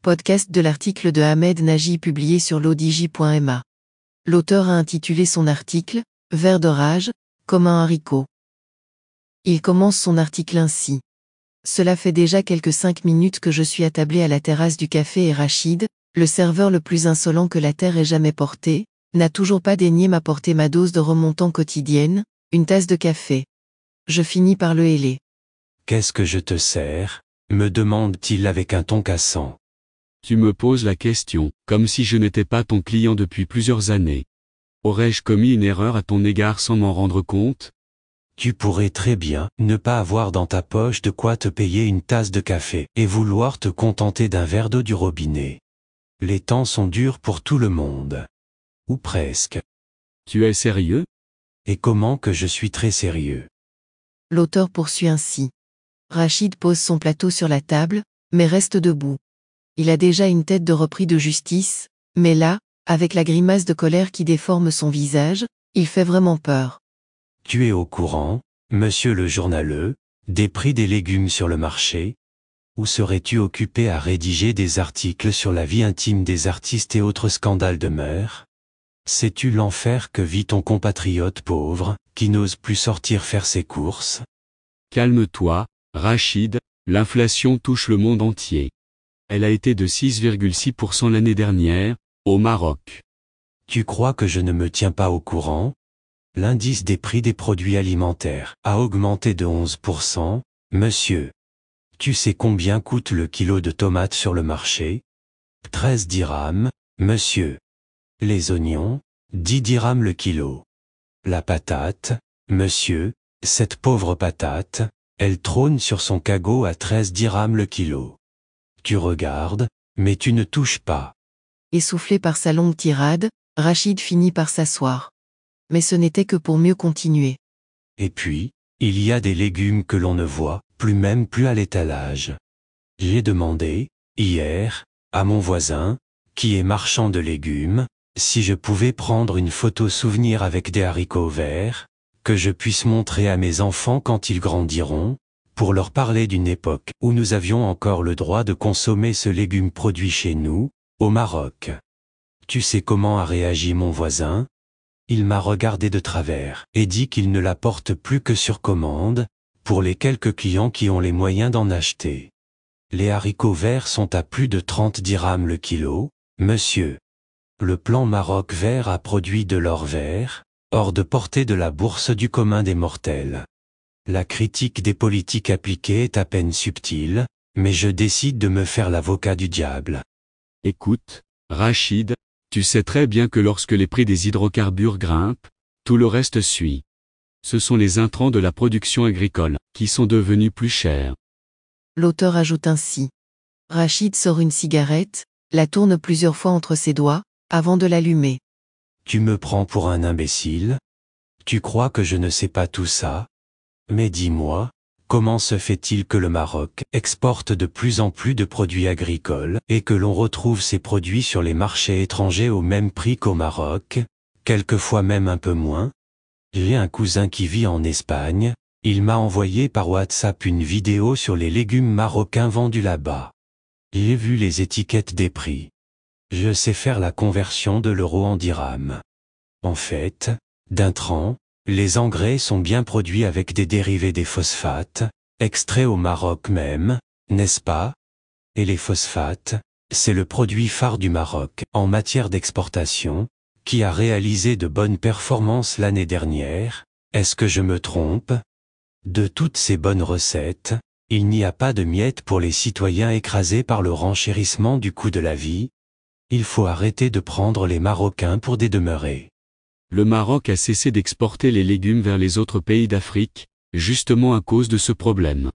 podcast de l'article de Ahmed Nagy publié sur lodigi.ma. L'auteur a intitulé son article « Vert de rage, comme un haricot ». Il commence son article ainsi. Cela fait déjà quelques 5 minutes que je suis attablé à la terrasse du café et Rachid, le serveur le plus insolent que la terre ait jamais porté, n'a toujours pas daigné m'apporter ma dose de remontant quotidienne, une tasse de café. Je finis par le héler. « Qu'est-ce que je te sers ?» me demande-t-il avec un ton cassant. Tu me poses la question, comme si je n'étais pas ton client depuis plusieurs années. Aurais-je commis une erreur à ton égard sans m'en rendre compte ? Tu pourrais très bien ne pas avoir dans ta poche de quoi te payer une tasse de café et vouloir te contenter d'un verre d'eau du robinet. Les temps sont durs pour tout le monde. Ou presque. Tu es sérieux ? Et comment que je suis très sérieux. L'auteur poursuit ainsi. Rachid pose son plateau sur la table, mais reste debout. Il a déjà une tête de repris de justice, mais là, avec la grimace de colère qui déforme son visage, il fait vraiment peur. Tu es au courant, monsieur le journaleux, des prix des légumes sur le marché ? Ou serais-tu occupé à rédiger des articles sur la vie intime des artistes et autres scandales de mœurs ? Sais-tu l'enfer que vit ton compatriote pauvre, qui n'ose plus sortir faire ses courses ? Calme-toi, Rachid, l'inflation touche le monde entier. Elle a été de 6,6% l'année dernière, au Maroc. Tu crois que je ne me tiens pas au courant ? L'indice des prix des produits alimentaires a augmenté de 11%, monsieur. Tu sais combien coûte le kilo de tomates sur le marché ? 13 dirhams, monsieur. Les oignons, 10 dirhams le kilo. La patate, monsieur, cette pauvre patate, elle trône sur son cagot à 13 dirhams le kilo. Tu regardes, mais tu ne touches pas. Essoufflé par sa longue tirade, Rachid finit par s'asseoir. Mais ce n'était que pour mieux continuer. Et puis, il y a des légumes que l'on ne voit plus à l'étalage. J'ai demandé, hier, à mon voisin, qui est marchand de légumes, si je pouvais prendre une photo souvenir avec des haricots verts, que je puisse montrer à mes enfants quand ils grandiront, pour leur parler d'une époque où nous avions encore le droit de consommer ce légume produit chez nous, au Maroc. Tu sais comment a réagi mon voisin ? Il m'a regardé de travers et dit qu'il ne l'apporte plus que sur commande, pour les quelques clients qui ont les moyens d'en acheter. Les haricots verts sont à plus de 30 dirhams le kilo, monsieur. Le plan Maroc vert a produit de l'or vert, hors de portée de la bourse du commun des mortels. La critique des politiques appliquées est à peine subtile, mais je décide de me faire l'avocat du diable. Écoute, Rachid, tu sais très bien que lorsque les prix des hydrocarbures grimpent, tout le reste suit. Ce sont les intrants de la production agricole qui sont devenus plus chers. L'auteur ajoute ainsi. Rachid sort une cigarette, la tourne plusieurs fois entre ses doigts, avant de l'allumer. Tu me prends pour un imbécile ? Tu crois que je ne sais pas tout ça ? Mais dis-moi, comment se fait-il que le Maroc exporte de plus en plus de produits agricoles et que l'on retrouve ces produits sur les marchés étrangers au même prix qu'au Maroc, quelquefois même un peu moins ? J'ai un cousin qui vit en Espagne, il m'a envoyé par WhatsApp une vidéo sur les légumes marocains vendus là-bas. J'ai vu les étiquettes des prix. Je sais faire la conversion de l'euro en dirham. En fait, d'intrants, les engrais sont bien produits avec des dérivés des phosphates, extraits au Maroc même, n'est-ce pas ? Et les phosphates, c'est le produit phare du Maroc en matière d'exportation, qui a réalisé de bonnes performances l'année dernière. Est-ce que je me trompe ? De toutes ces bonnes recettes, il n'y a pas de miettes pour les citoyens écrasés par le renchérissement du coût de la vie. Il faut arrêter de prendre les Marocains pour des demeurés. Le Maroc a cessé d'exporter les légumes vers les autres pays d'Afrique, justement à cause de ce problème.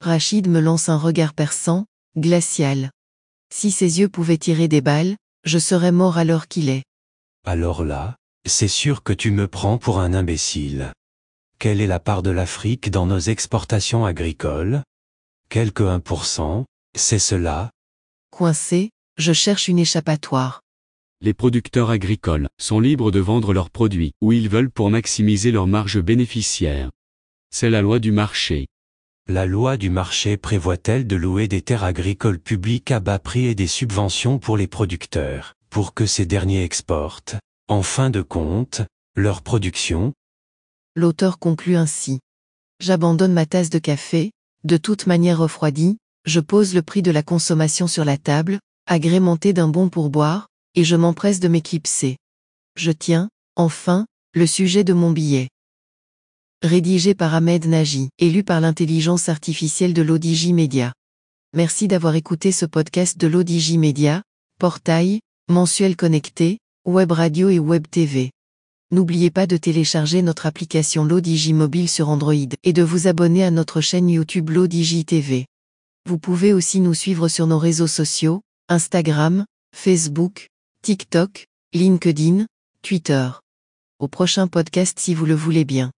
Rachid me lance un regard perçant, glacial. Si ses yeux pouvaient tirer des balles, je serais mort à l'heure qu'il est. Alors là, c'est sûr que tu me prends pour un imbécile. Quelle est la part de l'Afrique dans nos exportations agricoles ? Quelque 1%, c'est cela ? Coincé, je cherche une échappatoire. Les producteurs agricoles sont libres de vendre leurs produits où ils veulent pour maximiser leur marge bénéficiaire. C'est la loi du marché. La loi du marché prévoit-elle de louer des terres agricoles publiques à bas prix et des subventions pour les producteurs, pour que ces derniers exportent, en fin de compte, leur production? L'auteur conclut ainsi. J'abandonne ma tasse de café, de toute manière refroidie, je pose le prix de la consommation sur la table, agrémenté d'un bon pourboire, et je m'empresse de m'éclipser. Je tiens, enfin, le sujet de mon billet. Rédigé par Ahmed Nagy, élu par l'intelligence artificielle de l'ODJ Media. Merci d'avoir écouté ce podcast de l'ODJ Media, portail, mensuel connecté, web radio et web TV. N'oubliez pas de télécharger notre application l'ODJ mobile sur Android et de vous abonner à notre chaîne YouTube l'ODJ TV. Vous pouvez aussi nous suivre sur nos réseaux sociaux, Instagram, Facebook, TikTok, LinkedIn, Twitter. Au prochain podcast si vous le voulez bien.